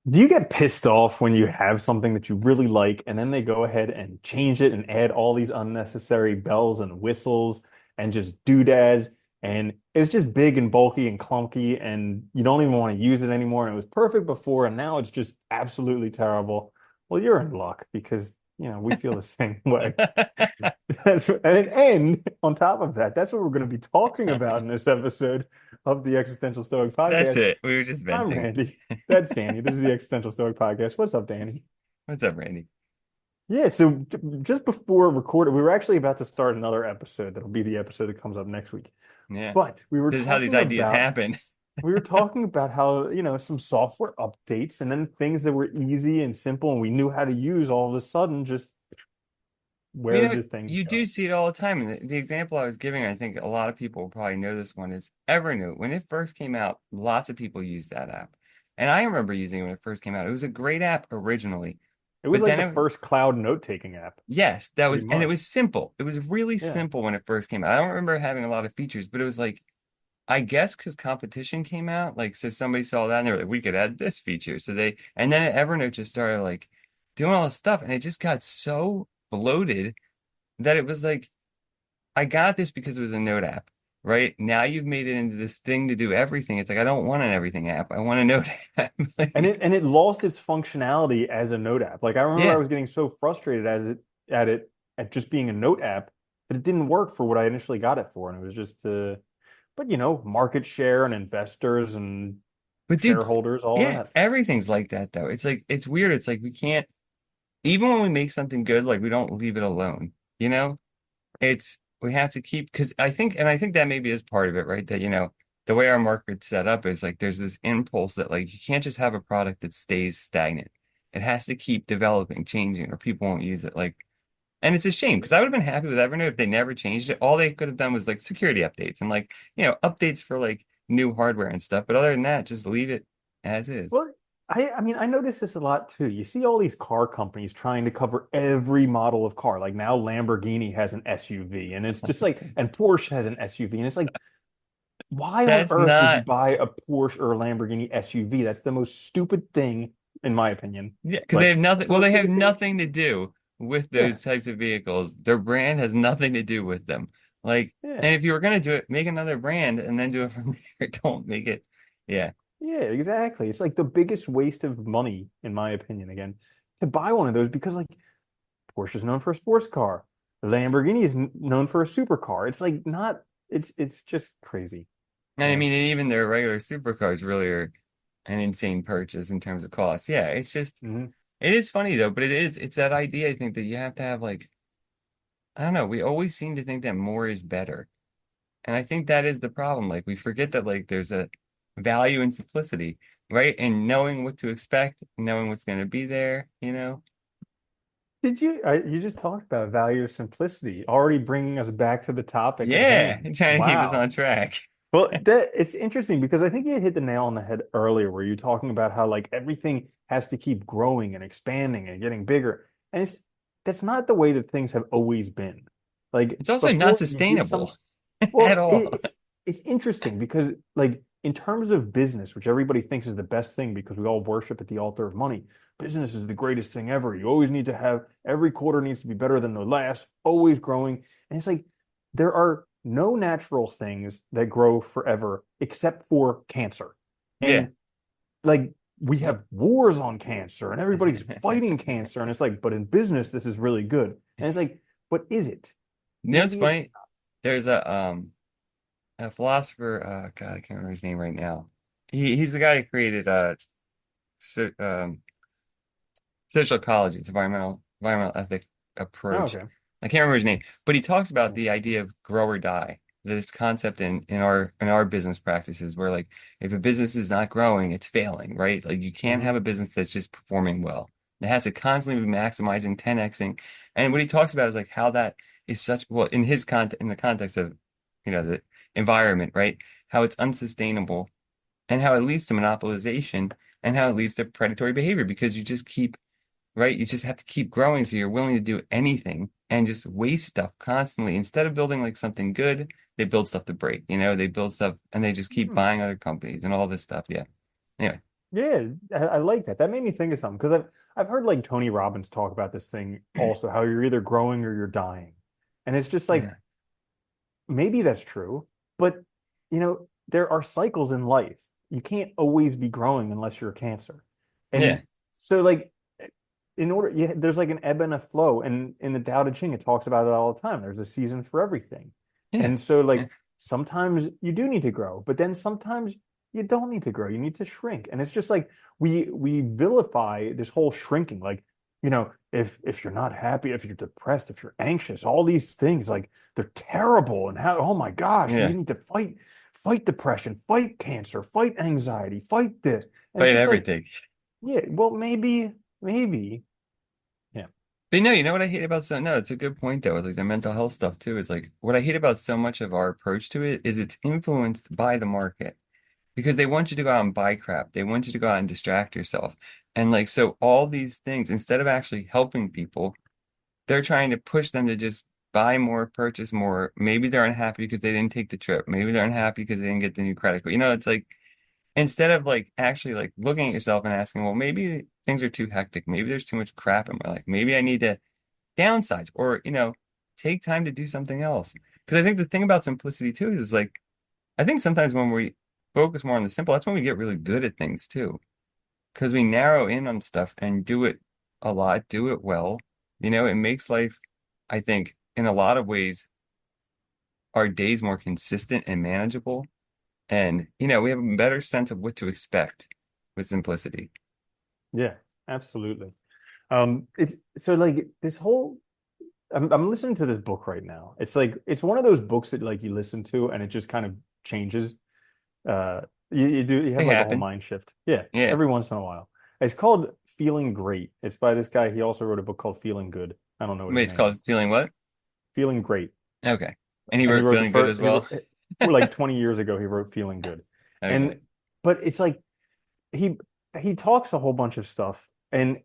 Do you get pissed off when you have something that you really like and then they go ahead and change it and add all these unnecessary bells and whistles and just doodads and it's just big and bulky and clunky and you don't even want to use it anymore and it was perfect before and now it's just absolutely terrible. Well, you're in luck because, we feel the same way. And on top of that, that's what we're going to be talking about in this episode of the Existential Stoic That's podcast. it. We were just I'm venting. Randy. That's Danny. This is the Existential Stoic Podcast. What's up, Danny? What's up, Randy? Yeah, so just before recording, we were actually about to start another episode. That'll be the episode that comes up next week. Yeah. But This is how these ideas happen. we were talking about how, some software updates and then things that were easy and simple and we knew how to use all of a sudden just Well, where do things you do go? see it all the time. And the example I was giving, I think a lot of people will probably know this one is Evernote. When it first came out, lots of people used that app. And I remember using it when it first came out. It was a great app originally. It was But like then the it, first cloud note-taking app, yes, that pretty was, and it much. was simple. It was really Yeah. simple when it first came out. I don't remember having a lot of features, but it was like, I guess because competition came out, like so somebody saw that and they were like, we could add this feature. So they and then Evernote just started like doing all this stuff and it just got so bloated that it was like, I got this because it was a note app, right? Now you've made it into this thing to do everything. It's like I don't want an everything app. I want a note app. And Like, it lost its functionality as a note app. Like I remember I yeah. was getting so frustrated at just being a note app that it didn't work for what I initially got it for. And it was just but market share and investors and But dude, shareholders, all yeah, that. everything's like that though. It's like it's weird. It's like we can't even when we make something good, like we don't leave it alone, you know? It's we have to keep because I think that maybe is part of it, right? That the way our market's set up is like there's this impulse that like you can't just have a product that stays stagnant. It has to keep developing, changing, or people won't use it. Like, and it's a shame because I would have been happy with Evernote if they never changed it. All they could have done was like security updates and like updates for like new hardware and stuff. But other than that, just leave it as is. Well, I mean, I notice this a lot too. You see all these car companies trying to cover every model of car. Like now Lamborghini has an SUV and it's just like, and Porsche has an SUV. And it's like, why on That's earth would you not buy a Porsche or a Lamborghini SUV? That's the most stupid thing, in my opinion. Yeah, because they But have it's nothing. the Well, most they have stupid thing. nothing to do with Yeah, those types of vehicles. Their brand has nothing to do with them. Like, yeah, and if you were gonna do it, make another brand and then do it from there. Don't make it. Yeah, yeah, exactly. It's like the biggest waste of money, in my opinion, again, to buy one of those because like Porsche is known for a sports car. Lamborghini is known for a supercar. It's like not, it's just crazy. and I Yeah. mean, and even their regular supercars really are an insane purchase in terms of cost. Yeah, it's just Hmm. it is funny though, but it's that idea I think that you have to have like I don't know. We always seem to think that more is better. And I think that is the problem. Like we forget that like there's a value in simplicity, right? And knowing what to expect, knowing what's going to be there, you know? You just talked about value of simplicity, already bringing us back to the topic at Yeah, hand. trying to keep us Wow. on track. Well, it's interesting because I think you hit the nail on the head earlier where you're talking about how like everything has to keep growing and expanding and getting bigger. And that's not the way that things have always been. Like It's also not before you did some sustainable at well, all. it's interesting because like in terms of business, which everybody thinks is the best thing because we all worship at the altar of money, business is the greatest thing ever. You always need to have every quarter needs to be better than the last, always growing. And it's like there are no natural things that grow forever except for cancer. Yeah. And like we have wars on cancer and everybody's fighting cancer. And it's like, but in business, this is really good. And it's like, but is it? It's Maybe it's funny? There's a philosopher, God, I can't remember his name right now. He's the guy who created so, social ecology. It's environmental ethic not. approach. Okay. I can't remember his name, but he talks about the idea of grow or die. This concept in our business practices where like if a business is not growing, it's failing, right? Like you can't Hmm. have a business that's just performing well. It has to constantly be maximizing, 10xing. And what he talks about is like how that is such well in his in the context of the environment, right? How it's unsustainable and how it leads to monopolization and how it leads to predatory behavior because you just keep right? You just have to keep growing. So you're willing to do anything and just waste stuff constantly. Instead of building like something good, they build stuff to break. They build stuff and they just keep Hmm. buying other companies and all this stuff. Yeah. Anyway. Yeah, I like that. That made me think of something because I've heard like Tony Robbins talk about this thing also, how you're either growing or you're dying. And it's just like Yeah. maybe that's true, but there are cycles in life. You can't always be growing unless you're a Cancer. Yeah. And so like in order, yeah, there's like an ebb and a flow. And in the Tao Te Ching, it talks about it all the time. There's a season for everything. Yeah. And so Yeah. like sometimes you do need to grow, but then sometimes you don't need to grow. You need to shrink. And it's just like we vilify this whole shrinking. Like, if you're not happy, if you're depressed, if you're anxious, all these things like they're terrible. And how, oh my gosh, you Yeah. need to fight depression, fight cancer, fight anxiety, fight this. And it's Fight just like, everything. yeah, well, maybe. Yeah. But no, you know what I hate about so no, it's a good point though, with like the mental health stuff too, is like what I hate about so much of our approach to it is it's influenced by the market because they want you to go out and buy crap. They want you to go out and distract yourself. And like so all these things, instead of actually helping people, they're trying to push them to just buy more, purchase more. Maybe they're unhappy because they didn't take the trip. Maybe they're unhappy because they didn't get the new credit card. It's like instead of like actually like looking at yourself and asking, well, maybe things are too hectic. Maybe there's too much crap in my life. Maybe I need to downsize or, take time to do something else. Because I think the thing about simplicity too is like, I think sometimes when we focus more on the simple, that's when we get really good at things too. Because we narrow in on stuff and do it a lot, do it well. It makes life, I think, in a lot of ways, our days more consistent and manageable. And, we have a better sense of what to expect with simplicity. Yeah, absolutely. It's so like this whole I'm listening to this book right now. It's like it's one of those books that like you listen to and it just kind of changes. Uh you have They like a whole happen. mind shift. Yeah, Yeah. every once in a while. It's called Feeling Great. It's by this guy. He also wrote a book called Feeling Good. I don't know what Wait, his it's name called is. Feeling what? Feeling Great. Okay. And he And he wrote wrote the Feeling Good first as well. for like 20 years ago he wrote Feeling Good. Okay. And but it's like he he talks a whole bunch of stuff and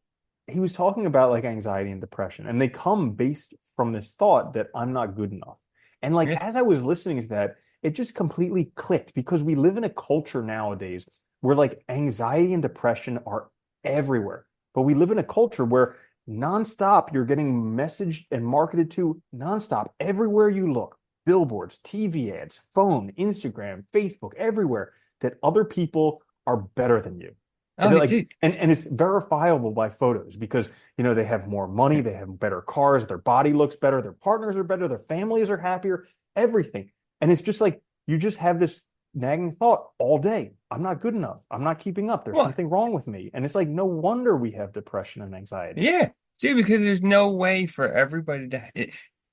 he was talking about like anxiety and depression and they come based from this thought that I'm not good enough. And like Yeah. as I was listening to that, it just completely clicked because we live in a culture nowadays where like anxiety and depression are everywhere. But we live in a culture where nonstop you're getting messaged and marketed to nonstop everywhere you look. Billboards, TV ads, phone, Instagram, Facebook, everywhere that other people are better than you. Oh, And he like did. and it's verifiable by photos because they have more money, they have better cars, their body looks better, their partners are better, their families are happier, everything. And it's just like you just have this nagging thought all day. I'm not good enough. I'm not keeping up. There's What? something wrong with me. And it's like no wonder we have depression and anxiety. Yeah. See, because there's no way for everybody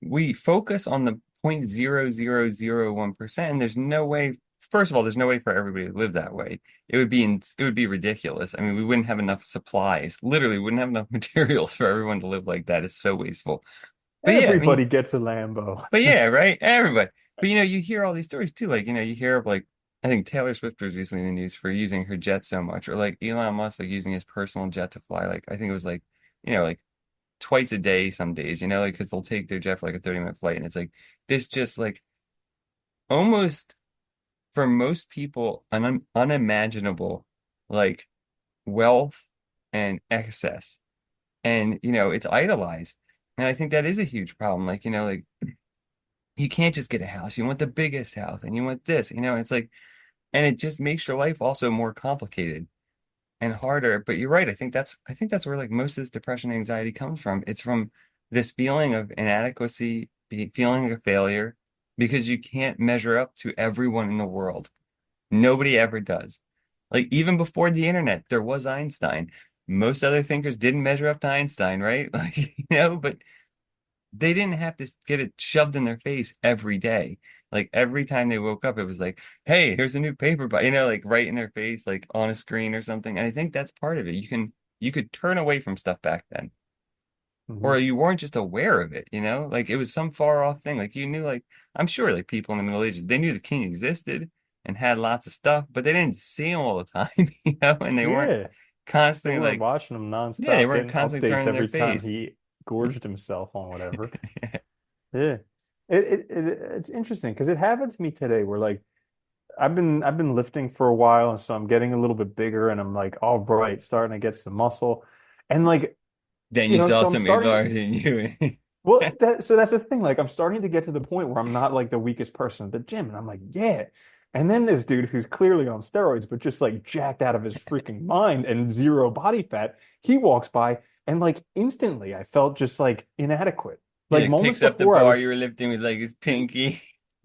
we focus on the 0.0001%, and there's no way, first of all, there's no way for everybody to live that way. It would be ridiculous. I mean, we wouldn't have enough supplies. Literally, we wouldn't have enough materials for everyone to live like that. It's so wasteful. But yeah, I mean, Everybody gets a Lambo. but yeah, right? Everybody. But you hear all these stories too. Like, you hear of like I think Taylor Swift was recently in the news for using her jet so much, or like Elon Musk like using his personal jet to fly. Like I think it was like, like twice a day some days, like because they'll take their jet for like a 30-minute flight. And it's like this just like almost for most people an unimaginable like wealth and excess. And it's idolized. And I think that is a huge problem. Like, like you can't just get a house. You want the biggest house and you want this, it's like, and it just makes your life also more complicated and harder. But you're right. I think that's where like most of this depression and anxiety comes from. It's from this feeling of inadequacy, feeling of failure, because you can't measure up to everyone in the world. Nobody ever does. Like even before the internet, there was Einstein. Most other thinkers didn't measure up to Einstein, right? Like, but they didn't have to get it shoved in their face every day. Like every time they woke up, it was like, hey, here's a new paper, but like right in their face, like on a screen or something. And I think that's part of it. You could turn away from stuff back then. Or Mhm. you weren't just aware of it. Like it was some far off thing. Like you knew like I'm sure like people in the Middle Ages, they knew the king existed and had lots of stuff, but they didn't see him all the time, and they weren't Yeah. They constantly weren't like, watching him yeah, they nonstop, weren't getting constantly updates turning their every time face. he gorged himself on whatever. Yeah. It's interesting because it happened to me today where like I've been lifting for a while, and so I'm getting a little bit bigger, and I'm like, all right, starting to get some muscle, and like, Then you saw so I'm something starting. larger than you. Well, that's the thing. Like, I'm starting to get to the point where I'm not like the weakest person at the gym, and I'm like, yeah. And then this dude who's clearly on steroids, but just like jacked out of his freaking mind and zero body fat, he walks by, and like instantly, I felt just like inadequate. He Like like moments picks up the before, I bar was you were lifting with like his pinky.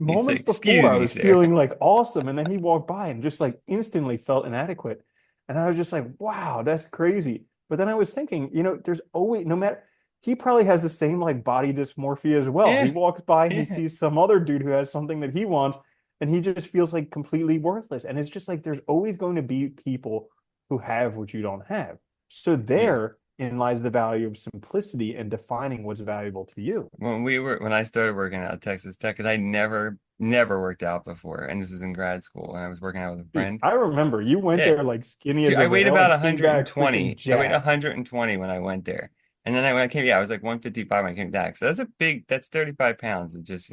He's like, moments before "Excuse I me, was sir." feeling like awesome, and then he walked by and just like instantly felt inadequate. And I was just like, wow, that's crazy. But then I was thinking, there's always, no matter, he probably has the same like body dysmorphia as well. He Yeah, walks by and he yeah, sees some other dude who has something that he wants, and he just feels like completely worthless. And it's just like there's always going to be people who have what you don't have. So yeah. therein lies the value of simplicity and defining what's valuable to you. When I started working out at Texas Tech, because I never worked out before, and this was in grad school, and I was working out with a Dude, friend. I remember you went Yeah, there like skinny dude, as I a weighed rail about and came back freaking 120. I weighed jacked. 120 when I went there. And then when I came, yeah, I was like 155 when I came back. So that's 35 pounds of just,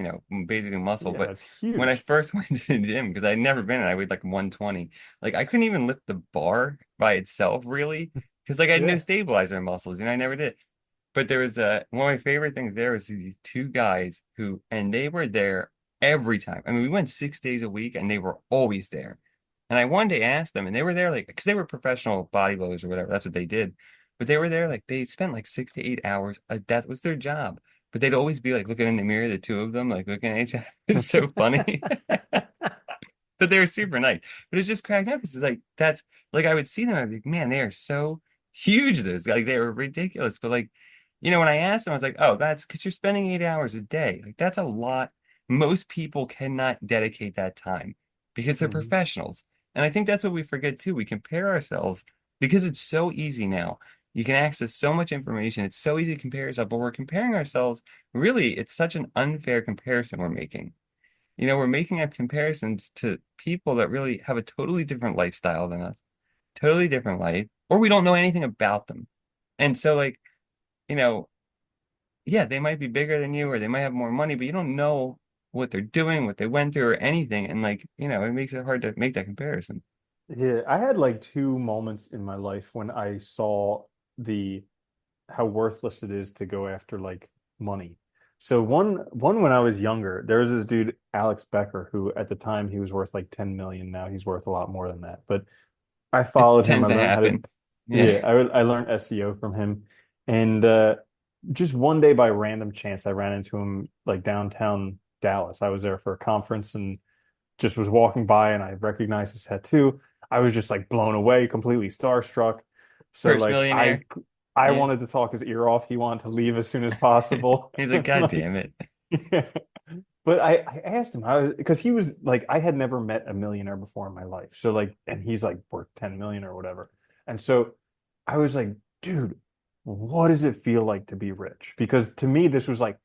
basically muscle. Yeah, But that's when I huge. first went to the gym, because I'd never been, and I weighed like 120, like I couldn't even lift the bar by itself, really, because like I had no Yeah. stabilizer muscles, I never did. But there was one of my favorite things there was these two guys and they were there every time. I mean, we went 6 days a week and they were always there. And I one day asked them, and they were there like, because they were professional bodybuilders or whatever. That's what they did. But they were there like, they spent like 6 to 8 hours. That was their job. But they'd always be like looking in the mirror, the two of them, like looking at each other. It's so funny. But they were super nice. But it's just cracking up because it's like, that's like, I would see them, I'd be like, man, they are so huge. Those like, they were ridiculous. But like, when I asked them, I was like, oh, that's because you're spending 8 hours a day. Like, that's a lot. Most people cannot dedicate that time because they're Mhm. professionals. And I think that's what we forget too. We compare ourselves because it's so easy now. You can access so much information. It's so easy to compare yourself, but we're comparing ourselves. Really, it's such an unfair comparison we're making. We're making up comparisons to people that really have a totally different lifestyle than us, totally different life, or we don't know anything about them. And so, like, you know, yeah, they might be bigger than you or they might have more money, but you don't know what they're doing, what they went through, or anything. And, like, it makes it hard to make that comparison. Yeah, I had like two moments in my life when I saw the how worthless it is to go after like money. So one when I was younger, there was this dude, Alex Becker, who at the time he was worth like 10 million. Now he's worth a lot more than that. But I It followed him. tends I to learned how to, happen. Yeah. yeah, I learned SEO from him. And just one day by random chance, I ran into him like downtown Dallas. I was there for a conference and just was walking by and I recognized his tattoo. I was just like blown away, completely starstruck. So First like millionaire. I Yeah. wanted to talk his ear off. He wanted to leave as soon as possible. He's like, And God like damn it. yeah. But I asked him, I was because he was like I had never met a millionaire before in my life. So like and he's like worth 10 million or whatever. And so I was like, dude, what does it feel like to be rich? Because to me this was like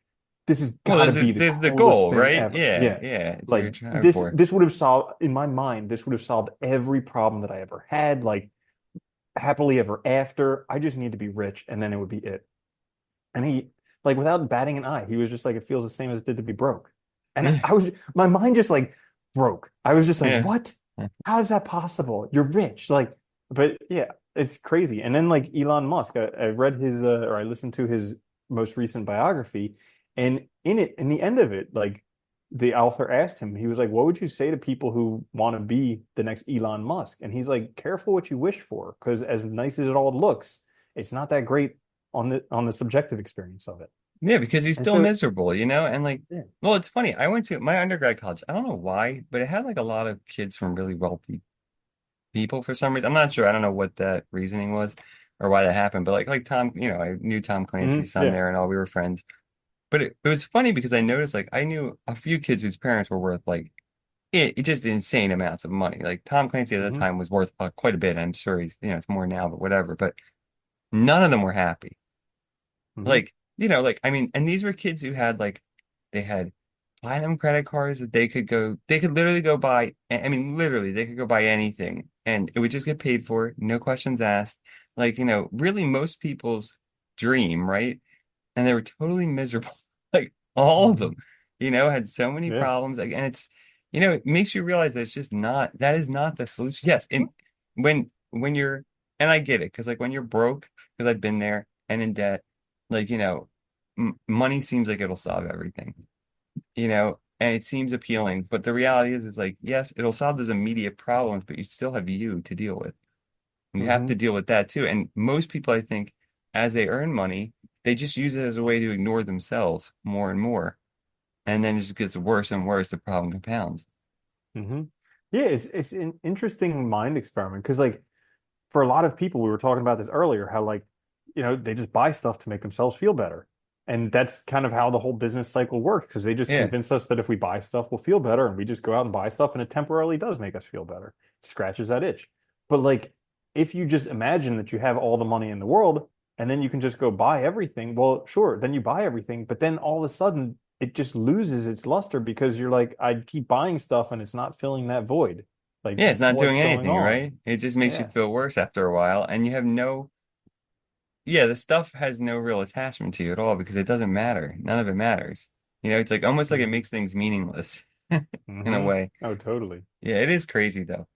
this has Well, got to be the there's the coolest goal, thing right? ever. Yeah. Yeah. Yeah. It's what you're Like trying this for. this would have solved in my mind, this would have solved every problem that I ever had, like happily ever after. I just need to be rich and then it would be it. And he, like, without batting an eye, he was just like, it feels the same as it did to be broke. And Yeah. my mind just like broke. I was just like, Yeah. what? How is that possible? You're rich. Like, but yeah, it's crazy. And then like Elon Musk, I read his, or I listened to his most recent biography. And in the end of it, like the author asked him, he was like, what would you say to people who want to be the next Elon Musk? And he's like, careful what you wish for, because as nice as it all looks, it's not that great on the subjective experience of it. Yeah, because he's And still so, miserable, And like, yeah. well, it's funny. I went to my undergrad college. I don't know why, but it had like a lot of kids from really wealthy people for some reason. I'm not sure. I don't know what that reasoning was or why that happened. But like Tom, I knew Tom Clancy's son Yeah. there and all. We were friends. But it was funny because I noticed like I knew a few kids whose parents were worth like it just insane amounts of money. Like Tom Clancy at that Hmm. time was worth quite a bit. I'm sure he's, it's more now, but whatever. But none of them were happy. Hmm. Like, like I mean, and these were kids who had like they had platinum credit cards that they could literally go buy, I mean, literally they could go buy anything and it would just get paid for, no questions asked. Like, really most people's dream, right? And they were totally miserable. Like all of Hmm. them, had so many Yeah. problems. Like, and it's it makes you realize that it's just not, that is not the solution. Yes, and when you're, and I get it, because like when you're broke, because I've been there and in debt, like, m money seems like it'll solve everything, and it seems appealing, but the reality is like, yes, it'll solve those immediate problems, but you still have you to deal with. And you have to Hmm. deal with that too. And most people, I think, as they earn money, they just use it as a way to ignore themselves more and more. And then it just gets worse and worse. The problem compounds. Hmm. Yeah, it's an interesting mind experiment because like for a lot of people, we were talking about this earlier, how like, they just buy stuff to make themselves feel better. And that's kind of how the whole business cycle works because they just Yeah. convince us that if we buy stuff, we'll feel better. And we just go out and buy stuff and it temporarily does make us feel better. Scratches that itch. But like, if you just imagine that you have all the money in the world and then you can just go buy everything, well, sure, then you buy everything. But then all of a sudden, it just loses its luster because you're like, I keep buying stuff and it's not filling that void. Like, Yeah, it's not what's doing going anything, on? right? It just makes you Yeah. feel worse after a while. And you have no, yeah, the stuff has no real attachment to you at all because it doesn't matter. None of it matters. It's like almost like it Hmm. makes things meaningless in a Hmm. way. Oh, totally. Yeah, it is crazy though.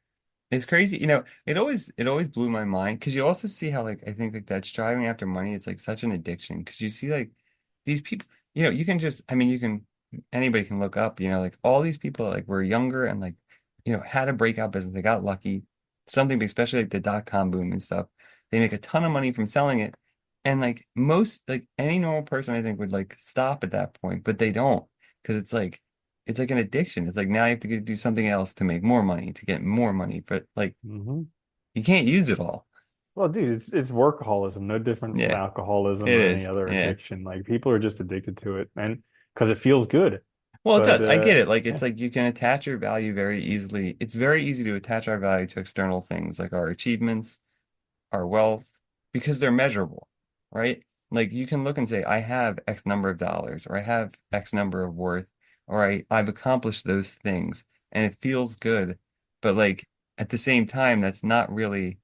It's crazy, it always blew my mind because you also see how like I think like that striving after money, it's like such an addiction because you see like these people, you can just I mean you can anybody can look up, like all these people like were younger and like had a breakout business, they got lucky, something big, especially like the dot-com boom and stuff. They make a ton of money from selling it. And like most like any normal person I think would like stop at that point, but they don't because it's like an addiction. It's like now you have to go do something else to make more money, to get more money, but like Hmm. you can't use it all. Well, dude, it's workaholism, no different from Yeah, alcoholism it or any is. other Yeah. addiction. Like people are just addicted to it, and because it feels good. Well, it But does. I get it. Like it's yeah. like you can attach your value very easily. It's very easy to attach our value to external things like our achievements, our wealth, because they're measurable, right? Like you can look and say, I have X number of dollars, or I have X number of worth, or I've accomplished those things, and it feels good. But like at the same time, that's not really,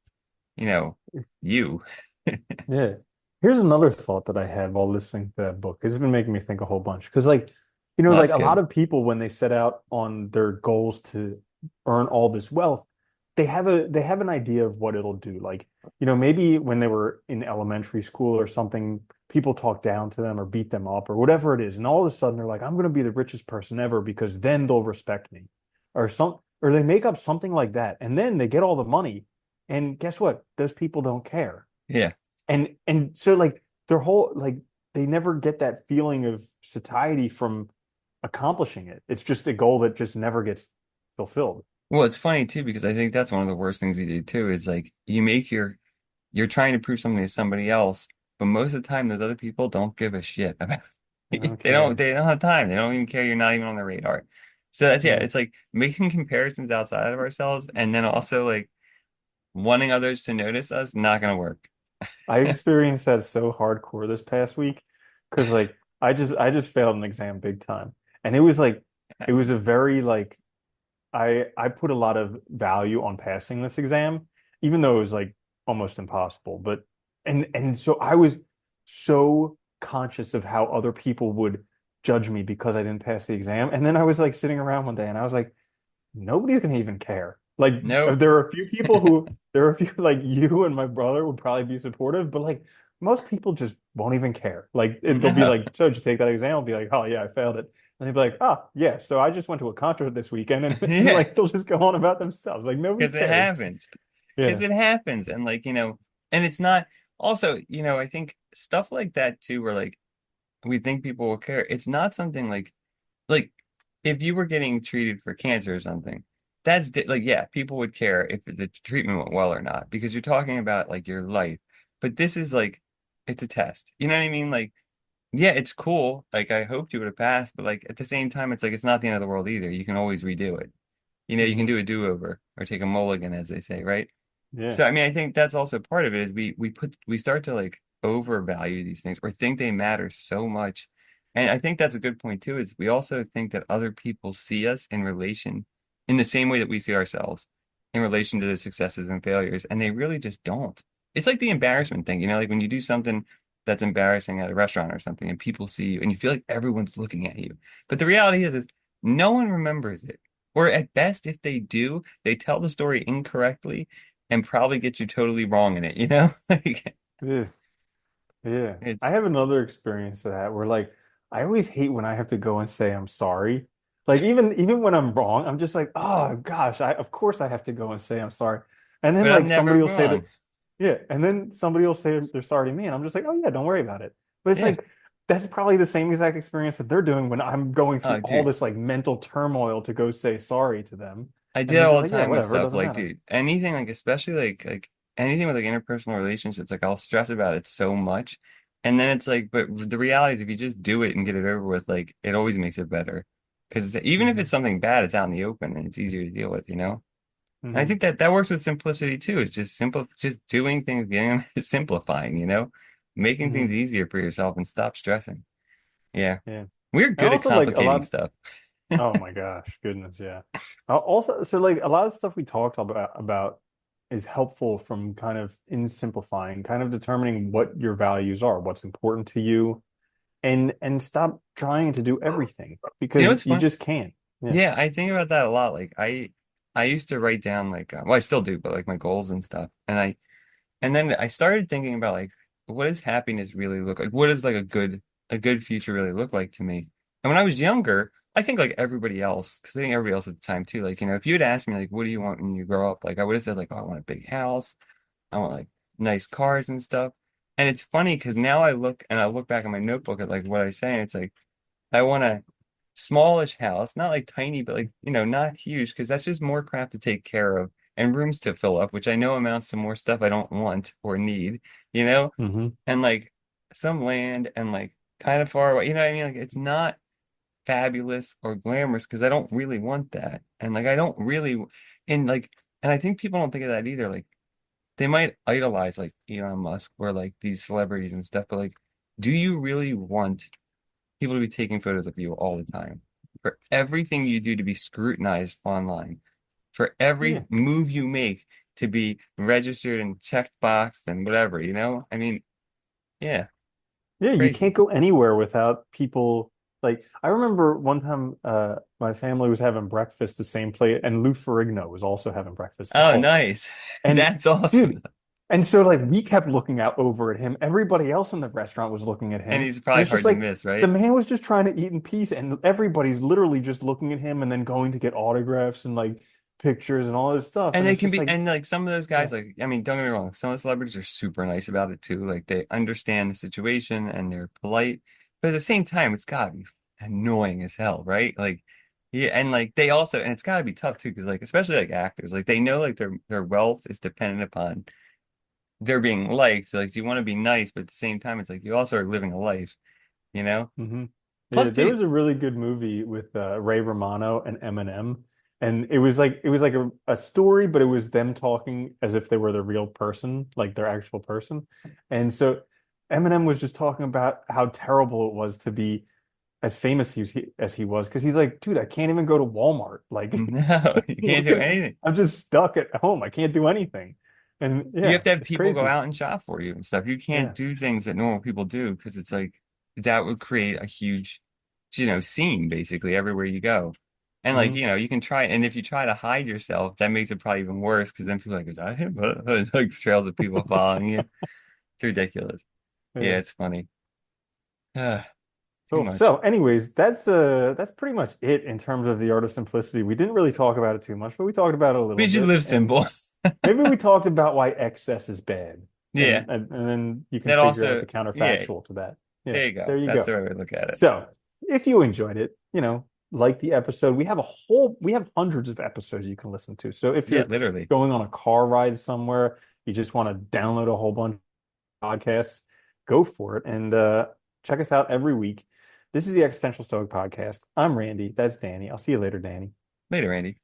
you know, you. Yeah. Here's another thought that I had while listening to that book. It's been making me think a whole bunch. Because, like, Well, like that's a lot good. of people, when they set out on their goals to earn all this wealth, they have an idea of what it'll do. Like, maybe when they were in elementary school or something, people talk down to them or beat them up or whatever it is. And all of a sudden they're like, I'm going to be the richest person ever because then they'll respect me. Or they make up something like that. And then they get all the money. And guess what? Those people don't care. Yeah. And so like their whole like they never get that feeling of satiety from accomplishing it. It's just a goal that just never gets fulfilled. Well, it's funny too because I think that's one of the worst things we do too is like you're trying to prove something to somebody else, but most of the time those other people don't give a shit about I it. don't They don't care. they don't have time. They don't even care. You're not even on their radar. So that's yeah, Yeah. it's like making comparisons outside of ourselves and then also like wanting others to notice us, not gonna work. I experienced that so hardcore this past week because like I just failed an exam big time. And it was like it was a Happens. very like I put a lot of value on passing this exam, even though it was like almost impossible. But and so I was so conscious of how other people would judge me because I didn't pass the exam. And then I was like sitting around one day and I was like, nobody's gonna even care. Like Nope. there are a few people who there are a few like you and my brother would probably be supportive, but like most people just won't even care. Like they'll be No. like, so did you take that exam? I'll be like, oh yeah, I failed it. And they'd be like, oh yeah, so I just went to a concert this weekend and Yeah. like they'll just go on about themselves. Like nobody Because it cares. happens. Because Yeah. it happens. And like, and it's not also, I think stuff like that too, where like we think people will care. It's not something like if you were getting treated for cancer or something, that's like yeah, people would care if the treatment went well or not because you're talking about like your life. But this is like it's a test. You know what I mean? Like yeah, it's cool. Like I hoped you would have passed, but like at the same time, it's like it's not the end of the world either. You can always redo it. You can Hmm. do a do-over or take a mulligan, as they say, right? Yeah. So I mean, I think that's also part of it is we start to like overvalue these things or think they matter so much. And I think that's a good point too, is we also think that other people see us in the same way that we see ourselves in relation to their successes and failures, and they really just don't. It's like the embarrassment thing, like when you do something that's embarrassing at a restaurant or something and people see you and you feel like everyone's looking at you. But the reality is no one remembers it Or at best, if they do, they tell the story incorrectly and probably get you totally wrong in it, you know? Like Yeah. Yeah. I it's have another experience of that where like I always hate when I have to go and say I'm sorry. Like even when I'm wrong, I'm just like, oh gosh, I of course I have to go and say I'm sorry. And then but I'm like never somebody will say wrong. that, yeah, and then somebody will say they're sorry to me, and I'm just like, oh yeah, don't worry about it. But it's Yeah. like that's probably the same exact experience that they're doing when I'm going through Oh, all dude. this like mental turmoil to go say sorry to them. I do And that they're just all the like, yeah, time with whatever, it stuff. doesn't Like, matter. dude, anything like especially like anything with like interpersonal relationships, like I'll stress about it so much. And then it's like, but the reality is if you just do it and get it over with, like it always makes it better. Because even if Hmm. it's something bad, it's out in the open and it's easier to deal with, you know? And I Hmm. think that that works with simplicity too. It's just simple, just doing things, getting them, simplifying, you know? Making things Hmm. easier for yourself and stop stressing. Yeah. Yeah. We're And good at also like a complicating lot. stuff. Oh my gosh, goodness, yeah. Also, so like a lot of stuff we talked about is helpful from kind of in simplifying, kind of determining what your values are, what's important to you, and stop trying to do everything You know because what's you fun? just can't. Yeah. Yeah, I think about that a lot. Like I used to write down like well, I still do, but like my goals and stuff. And then I started thinking about like what does happiness really look like? What does like a good future really look like to me? And when I was younger, I think like everybody else, because I think everybody else at the time too, like if you had asked me like what do you want when you grow up? Like I would have said like oh, I want a big house, I want like nice cars and stuff. And it's funny because now I look back at my notebook at like what I say, and it's like I want a smallish house, not like tiny, but like, not huge, because that's just more crap to take care of and rooms to fill up, which I know amounts to more stuff I don't want or need, you know? Hmm. And like some land and like kind of far away, you know what I mean? Like it's not fabulous or glamorous because I don't really want that. And like I don't really, and like, and I think people don't think of that either. Like they might idolize like Elon Musk or like these celebrities and stuff, but like, do you really want people to be taking photos of you all the time, for everything you do to be scrutinized online, for every Yeah. move you make to be registered and checked boxed and whatever, you know? I mean, yeah, Yeah, you crazy. can't go anywhere without people like I remember one time my family was having breakfast the same place and Lou Ferrigno was also having breakfast, the Oh, Hulk. nice. And That's awesome. dude, and so like we kept looking out over at him. Everybody else in the restaurant was looking at And him. he's And probably it's just hard to like miss, the right? man was just trying to eat in peace and everybody's literally just looking at him and then going to get autographs and like pictures and all this stuff. And And they it's can just be, like, and like some of those yeah. guys, like, I mean, don't get me wrong, some of the celebrities are super nice about it too. Like they understand the situation and they're polite, but at the same time, it's gotta be annoying as hell, right? Like, yeah, and like they also, and it's gotta be tough too, because like, especially like actors, like they know like their wealth is dependent upon their being liked. So, like, you want to be nice, but at the same time, it's like you also are living a life, you know? Hmm. Yeah, Plus, there dude, was a really good movie with Ray Romano and Eminem, and it was like a story, but it was them talking as if they were the real person, like their actual person. And so Eminem was just talking about how terrible it was to be as famous as he was, because he's like, dude, I can't even go to Walmart. Like, no, you can't look do at, anything. I'm just stuck at home. I can't do anything. And You have yeah, to have it's people go crazy. out and shop for you and stuff. You can't Yeah. do things that normal people do because it's like that would create a huge, scene basically everywhere you go. And like, Hmm. you can try, and if you try to hide yourself, that makes it probably even worse because then people are like, is that him? Like trails of people following you. It's ridiculous. Yeah, Yeah. it's funny. Too Cool. much. So, anyways, that's pretty much it in terms of the art of simplicity. We didn't really talk about it too much, but we talked about it a We little should bit, live and simple. maybe we talked about why excess is bad, Yeah. and then you can That figure out also, the yeah, counterfactual to that. Yeah, there you there go. you That's go. the right way to look at it. So, if you enjoyed it, like the episode, we have hundreds of episodes you can listen to. So, if Yeah, you're literally. going on a car ride somewhere, you just want to download a whole bunch podcasts, go for it and check us out every week. This is the Existential Stoic podcast. I'm Randy. That's Danny. I'll see you later, Danny. Later, Andy.